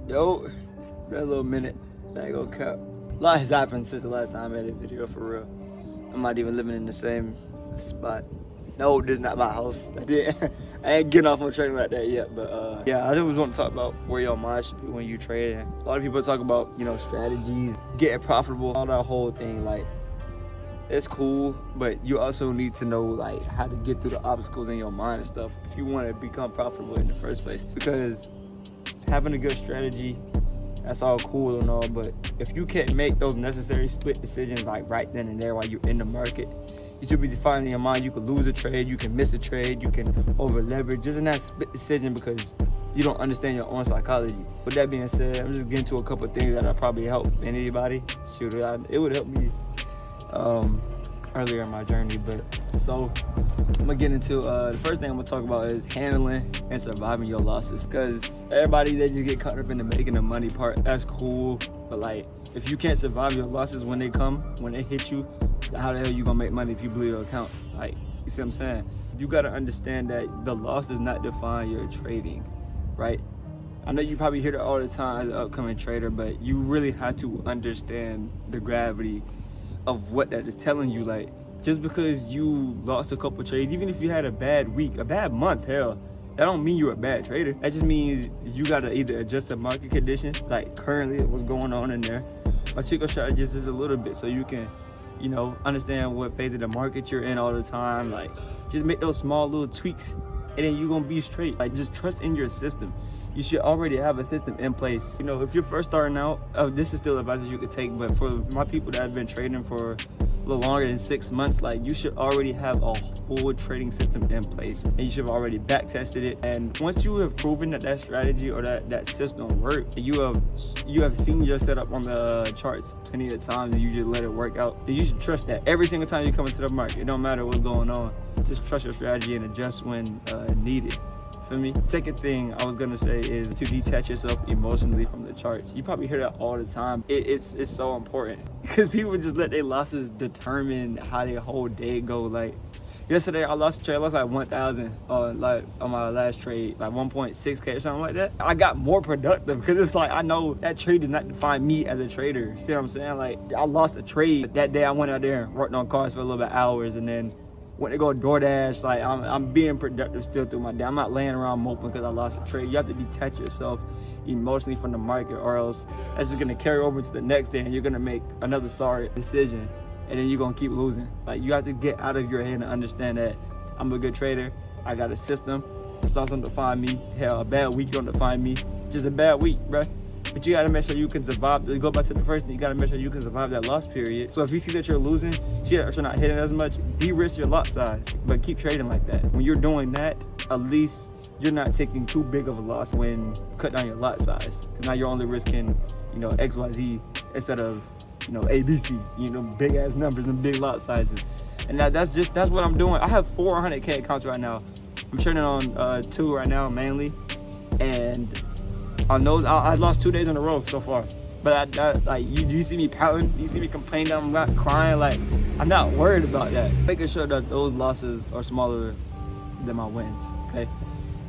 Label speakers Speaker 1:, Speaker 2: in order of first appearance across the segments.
Speaker 1: Yo, been a little minute. I go cap. A lot has happened since the last time I made a video, for real. I'm not even living in the same spot. No, this is not my house. I ain't getting off on trading like that yet, but yeah, I just want to talk about where your mind should be when you trade. A lot of people talk about, strategies, getting profitable, all that whole thing. Like, it's cool, but you also need to know like how to get through the obstacles in your mind and stuff if you want to become profitable in the first place. Because having a good strategy, that's all cool and all, but if you can't make those necessary split decisions like right then and there while you're in the market, you should be defining in your mind you could lose a trade, you can miss a trade, you can over leverage, just in that split decision because you don't understand your own psychology. With that being said, I'm just getting to a couple of things that'll probably help anybody. Shoot, it would help me earlier in my journey. But so I'm gonna get into the first thing I'm gonna talk about is handling and surviving your losses, because everybody, they just get caught up in the making the money part. That's cool, but like if you can't survive your losses when they come, when they hit you, how the hell you gonna make money if you blew your account? Like, you see what I'm saying? You gotta understand that the loss does not define your trading, right? I know you probably hear that all the time as an upcoming trader, but you really have to understand the gravity of what that is telling you. Like, just because you lost a couple trades, even if you had a bad week, a bad month, hell, that don't mean you're a bad trader. That just means you gotta either adjust the market conditions, like currently what's going on in there, or tweak your strategies just a little bit so you can, understand what phase of the market you're in all the time. Like, just make those small little tweaks and then you're gonna be straight. Like, just trust in your system. You should already have a system in place. If you're first starting out, this is still advice that you could take, but for my people that have been trading for a little longer than 6 months, like, you should already have a full trading system in place, and you should have already back tested it. And once you have proven that strategy or that system works, you have seen your setup on the charts plenty of times and you just let it work out, then you should trust that every single time you come into the market. It don't matter what's going on, just trust your strategy and adjust when needed. Feel me? Second thing I was gonna say is to detach yourself emotionally from the charts. You probably hear that all the time. It's so important because people just let their losses determine how their whole day go. Like, yesterday I lost a trade. I lost like 1,000 on my last trade, like 1.6K or something like that. I got more productive because it's like I know that trade does not define me as a trader. See what I'm saying? Like, I lost a trade that day. I went out there and worked on cars for a little bit hours, and then went to go DoorDash. Like, I'm being productive still through my day. I'm not laying around moping because I lost a trade. You have to detach yourself emotionally from the market, or else that's just gonna carry over to the next day and you're gonna make another sorry decision and then you're gonna keep losing. Like, you have to get out of your head and understand that I'm a good trader. I got a system. It's not gonna define me. Hell, a bad week gonna define me. Just a bad week, bruh. But you gotta make sure you can survive. Go back to the first thing, you gotta make sure you can survive that loss period. So if you see that you're losing, you're not hitting as much, de-risk your lot size, but keep trading like that. When you're doing that, at least you're not taking too big of a loss when you cut down your lot size. Because now you're only risking, XYZ instead of, ABC, big ass numbers and big lot sizes. And that's what I'm doing. I have 400K accounts right now. I'm trading on 2 right now mainly, and on those, I lost 2 days in a row so far. But you see me pouting, you see me complaining, I'm not crying. Like, I'm not worried about that. Making sure that those losses are smaller than my wins, okay?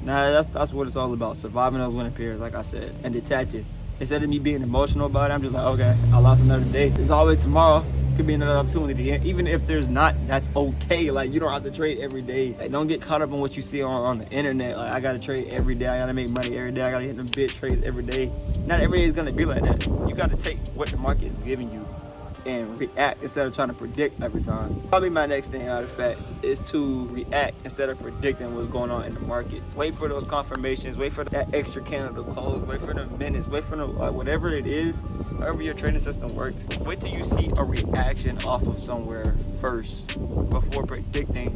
Speaker 1: Now, that's what it's all about, surviving those winning periods, like I said, and detaching. Instead of me being emotional about it, I'm just like, okay, I lost another day. There's always tomorrow. Could be another opportunity. Even if there's not, that's okay. Like, you don't have to trade every day. Like, don't get caught up in what you see on the internet. Like, I gotta trade every day. I gotta make money every day. I gotta hit them big trades every day. Not every day is gonna be like that. You gotta take what the market is giving you and react instead of trying to predict every time. Probably my next thing out of fact is to react instead of predicting what's going on in the markets. Wait for those confirmations, wait for that extra candle to close, wait for the minutes, wait for the whatever it is, however your trading system works. Wait till you see a reaction off of somewhere first before predicting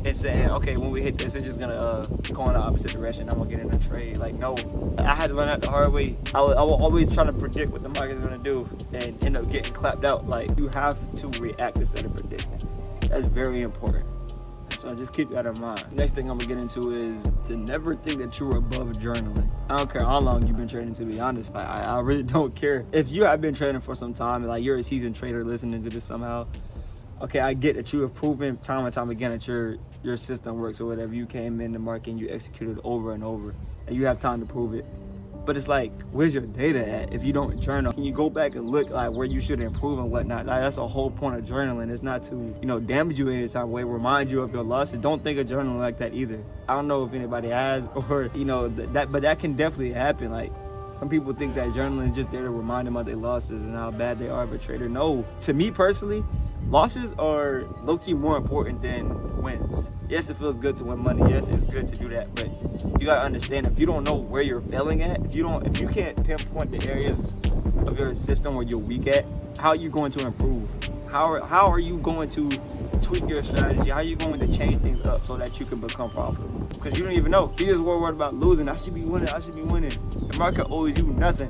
Speaker 1: and saying, okay, when we hit this, it's just gonna go in the opposite direction. I'm gonna get in a trade. Like, no, I had to learn that the hard way. I will always try to predict what the market's gonna do and end up getting clapped out. Like, you have to react instead of predicting. That's very important. So just keep that in mind. Next thing I'm gonna get into is to never think that you're above journaling. I don't care how long you've been trading, to be honest. I really don't care. If you have been trading for some time, like you're a seasoned trader listening to this somehow, okay, I get that you have proven time and time again that your system works or whatever. You came in the market and you executed over and over, and you have time to prove it. But it's like, where's your data at if you don't journal? Can you go back and look like where you should improve and whatnot? Like, that's the whole point of journaling. It's not to, damage you any type of way, remind you of your losses. Don't think of journaling like that either. I don't know if anybody has, or, but that can definitely happen. Like, some people think that journaling is just there to remind them of their losses and how bad they are of a trader. No, to me personally, losses are low-key more important than wins. Yes, it feels good to win money. Yes, it's good to do that, but you gotta understand, if you don't know where you're failing at, if you can't pinpoint the areas of your system where you're weak at, how are you going to improve? How are you going to tweak your strategy? How are you going to change things up so that you can become profitable? Because you don't even know. You just worried about losing. I should be winning. The market owes you nothing.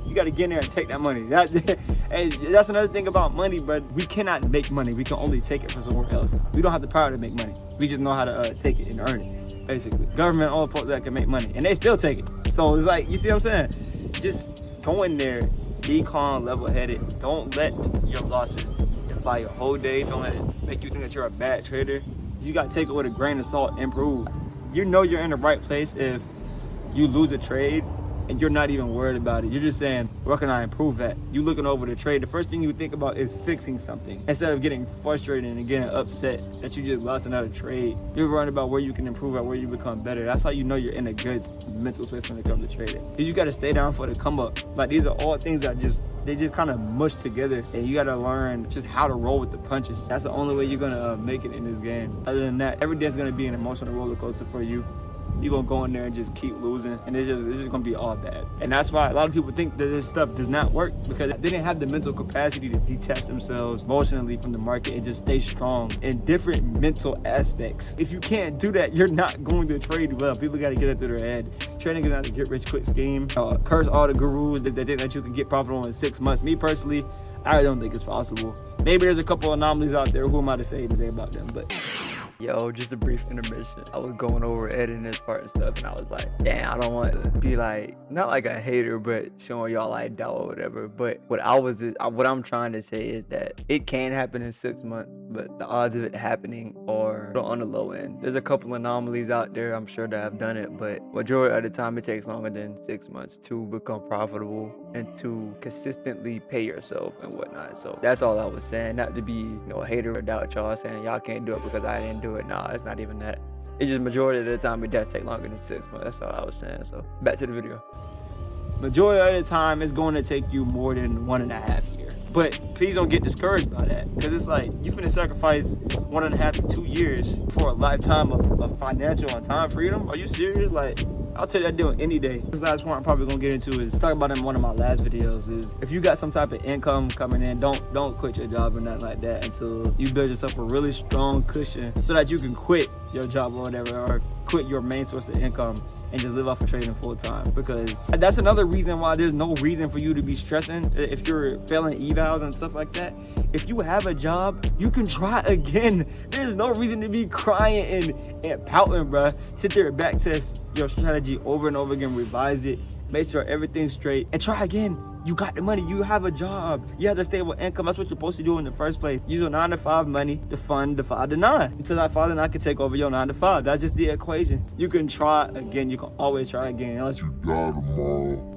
Speaker 1: You got to get in there and take that money. That's another thing about money, but we cannot make money. We can only take it from somewhere else. We don't have the power to make money. We just know how to take it and earn it, basically. Government all folks that can make money, and they still take it. So it's like, you see what I'm saying? Just go in there, be calm, level-headed. Don't let your losses defy your whole day. Don't let it make you think that you're a bad trader. You got to take it with a grain of salt, improve. You know you're in the right place if you lose a trade and you're not even worried about it. You're just saying, where can I improve at? You looking over the trade, the first thing you think about is fixing something. Instead of getting frustrated and getting upset that you just lost another trade, you're worrying about where you can improve at, where you become better. That's how you know you're in a good mental space when it comes to trading. You gotta stay down for the come up. Like, these are all things that they just kind of mush together, and you gotta learn just how to roll with the punches. That's the only way you're gonna make it in this game. Other than that, every day's gonna be an emotional roller coaster for you. You're gonna go in there and just keep losing, and it's just gonna be all bad. And that's why a lot of people think that this stuff does not work, because they didn't have the mental capacity to detach themselves emotionally from the market and just stay strong in different mental aspects. If you can't do that, you're not going to trade well. People gotta get it through their head. Trading is not a get rich quick scheme. Curse all the gurus that think that you can get profitable in 6 months. Me personally, I don't think it's possible. Maybe there's a couple anomalies out there. Who am I to say anything about them? But yo, just a brief intermission. I was going over editing this part and stuff, and I was like, damn, I don't want to be like, not like a hater, but showing y'all like doubt or whatever. But what I'm trying to say is that it can happen in 6 months, but the odds of it happening are on the low end. There's a couple anomalies out there, I'm sure, that have done it, but majority of the time it takes longer than 6 months to become profitable and to consistently pay yourself and whatnot. So that's all I was saying, not to be a hater or doubt y'all, saying y'all can't do it because I didn't do it. Nah, it's not even that. It's just majority of the time it does take longer than 6 months. That's all I was saying. So back to the video. Majority of the time it's going to take you more than 1.5 years. But please don't get discouraged by that, because it's like, you finna sacrifice 1.5 to 2 years for a lifetime of financial and time freedom. Are you serious? Like, I'll take that deal any day. This last point I'm probably gonna get into is talk about in one of my last videos is, if you got some type of income coming in, don't quit your job or nothing like that until you build yourself a really strong cushion so that you can quit your job or whatever, or quit your main source of income and just live off of trading full time. Because that's another reason why there's no reason for you to be stressing if you're failing evals and stuff like that. If you have a job, you can try again. There's no reason to be crying and pouting, bruh. Sit there and back test your strategy over and over again, revise it, make sure everything's straight, and try again. You got the money, you have a job, you have the stable income. That's what you're supposed to do in the first place. Use your 9 to 5 money to fund the 5 to 9 until that 5 to 9 can take over your 9 to 5. That's just the equation. You can try again, you can always try again, unless you die tomorrow.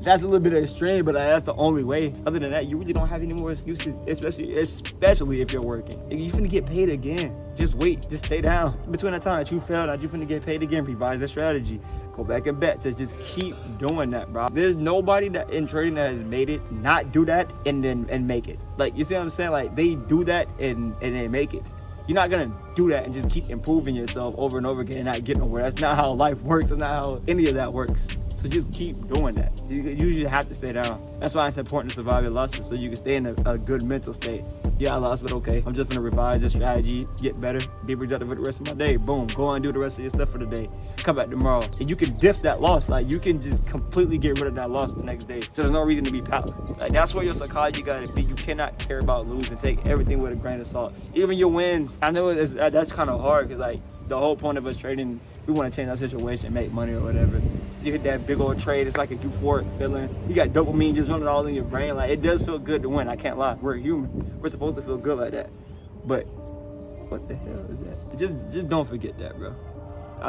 Speaker 1: That's a little bit extreme, but that's the only way. Other than that, you really don't have any more excuses, especially if you're working. You're finna get paid again. Just wait, just stay down. Between the time that you failed, that you finna get paid again, revise the strategy. Go back and bet to just keep doing that, bro. There's nobody that in trading that has made it not do that and make it. Like, you see what I'm saying? Like, they do that and they make it. You're not gonna do that and just keep improving yourself over and over again and not get nowhere. That's not how life works. That's not how any of that works. So just keep doing that. You just have to stay down. That's why it's important to survive your losses, so you can stay in a good mental state. Yeah, I lost, but okay. I'm just gonna revise this strategy, get better, be productive with the rest of my day. Boom, go and do the rest of your stuff for the day. Come back tomorrow. And you can diff that loss. Like, you can just completely get rid of that loss the next day. So there's no reason to be pouting. Like, that's where your psychology gotta be. You cannot care about losing. Take everything with a grain of salt. Even your wins. I know that's kind of hard, because like, the whole point of us trading, we want to change our situation, make money or whatever. You hit that big old trade, it's like a euphoric feeling. You got dopamine just running all in your brain. Like, it does feel good to win, I can't lie. We're human. We're supposed to feel good like that. But what the hell is that? Just don't forget that, bro.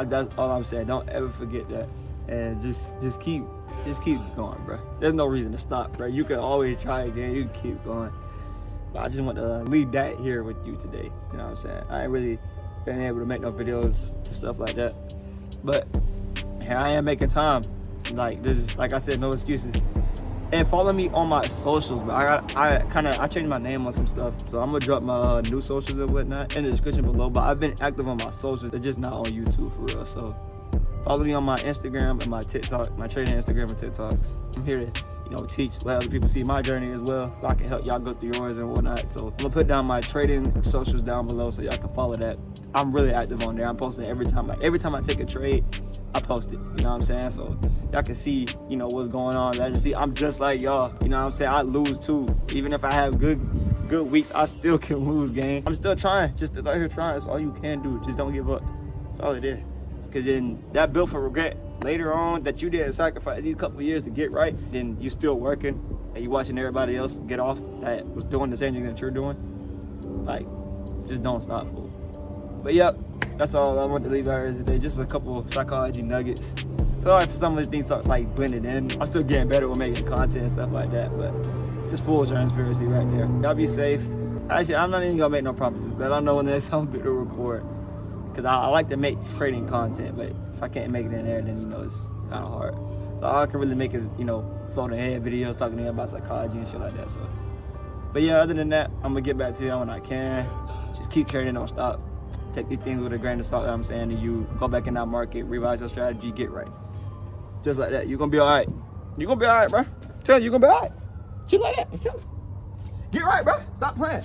Speaker 1: That's all I'm saying. Don't ever forget that. and just keep going, bro. There's no reason to stop, bro. You can always try again. You can keep going. But I just want to leave that here with you today. You know what I'm saying? I ain't really been able to make no videos and stuff like that, but here I am making time. Like this, like I said, no excuses. And follow me on my socials, but I changed my name on some stuff, so I'm gonna drop my new socials and whatnot in the description below. But I've been active on my socials, they're just not on YouTube for real. So follow me on my Instagram and my TikTok, my trading Instagram and TikToks. I'm here to, you know, teach, let other people see my journey as well, so I can help y'all go through yours and whatnot. So I'm gonna put down my trading socials down below so y'all can follow that. I'm really active on there. I'm posting every time. Like every time I take a trade, I post it. You know what I'm saying? So y'all can see, you know, what's going on. Y'all can see I'm just like y'all. You know what I'm saying? I lose too. Even if I have good weeks, I still can lose, gang. I'm still trying. Just out here trying. That's all you can do. Just don't give up. That's all it is. Because then that built for regret later on, that you didn't sacrifice these couple of years to get right, then you still working and you watching everybody else get off that was doing the same thing that you're doing. Like, just don't stop, fool. But yep, that's all I want to leave out here today. Just a couple of psychology nuggets. Sorry for some of the things start like blending in. I'm still getting better with making content and stuff like that, but just full transparency right there. Y'all be safe. Actually, I'm not even gonna make no promises, but I don't know when the next time to record. Cause I like to make trading content, but if I can't make it in there, then you know it's kind of hard. So all I can really make is, you know, floating head videos talking to you about psychology and shit like that. So, but yeah, other than that, I'm gonna get back to you when I can. Just keep trading, don't stop. Take these things with a grain of salt that I'm saying to you. Go back in that market, revise your strategy, get right. Just like that, you're gonna be all right. You're gonna be all right, bro. I'm telling you, you're gonna be all right. Just like that, I'm telling you. Get right, bro. Stop playing.